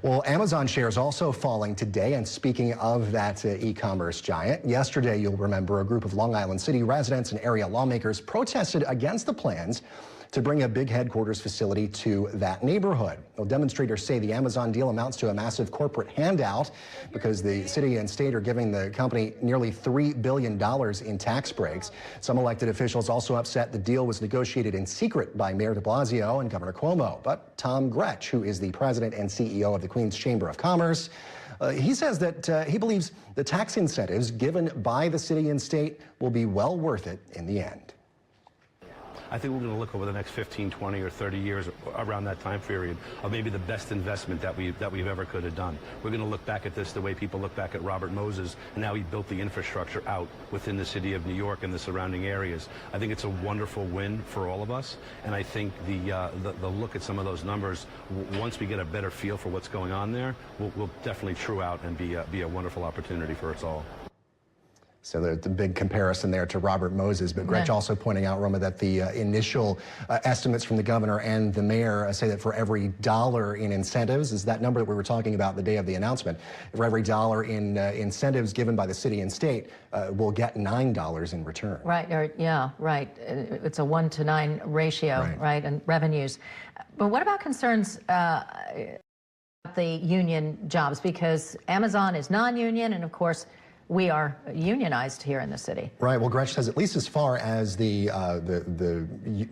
Well, Amazon shares also falling today. And speaking of that e-commerce giant, yesterday, you'll remember, a group of Long Island City residents and area lawmakers protested against the plans to bring a big headquarters facility to that neighborhood. Well, demonstrators say the Amazon deal amounts to a massive corporate handout because the city and state are giving the company nearly $3 billion in tax breaks. Some elected officials also upset the deal was negotiated in secret by Mayor de Blasio and Governor Cuomo. But Tom Gretsch, who is the president and CEO of the Queens Chamber of Commerce, he says that he believes the tax incentives given by the city and state will be well worth it in the end. I think we're going to look over the next 15, 20, or 30 years around that time period of maybe the best investment that we've ever could have done. We're going to look back at this the way people look back at Robert Moses and how he built the infrastructure out within the city of New York and the surrounding areas. I think it's a wonderful win for all of us, and I think the look at some of those numbers, once we get a better feel for what's going on there, will definitely true out and be a wonderful opportunity for us all. So there's a big comparison there to Robert Moses, but Gretsch also pointing out, Roma, that the initial estimates from the governor and the mayor say that for every $1 in incentives, is that number that we were talking about the day of the announcement, for every $1 in incentives given by the city and state, we'll get $9 in return. Right, right. It's a 1 to 9 ratio, right, and revenues. But what about concerns the union jobs? Because Amazon is non-union, and of course, we are unionized here in the city. Right. Well, Gretsch says at least as far as the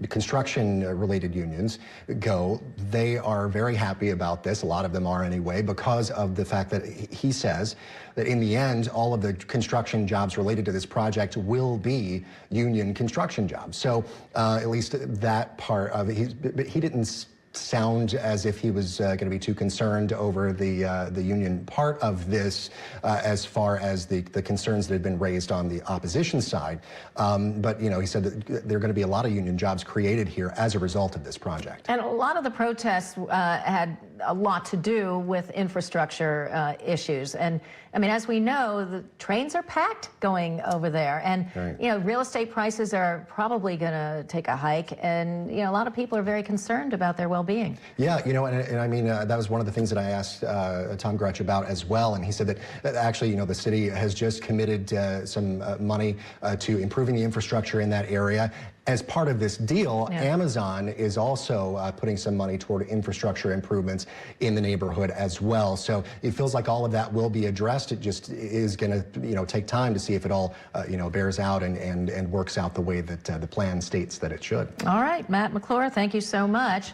construction-related unions go, they are very happy about this. A lot of them are anyway, because of the fact that he says that in the end, all of the construction jobs related to this project will be union construction jobs. So at least that part of it, he didn't sound as if he was going to be too concerned over the union part of this as far as the concerns that had been raised on the opposition side. But, you know, he said that there are going to be a lot of union jobs created here as a result of this project. And a lot of the protests had a lot to do with infrastructure issues. And, I mean, as we know, the trains are packed going over there. And, you know, real estate prices are probably going to take a hike. And, you know, a lot of people are very concerned about their well-being. Yeah, you know, and I mean, that was one of the things that I asked Tom Gretsch about as well. And he said that actually, you know, the city has just committed some money to improving the infrastructure in that area. As part of this deal, Amazon is also putting some money toward infrastructure improvements in the neighborhood as well. So it feels like all of that will be addressed. It just is going to, you know, take time to see if it all, you know, bears out and works out the way that the plan states that it should. All right, Matt McClure, thank you so much.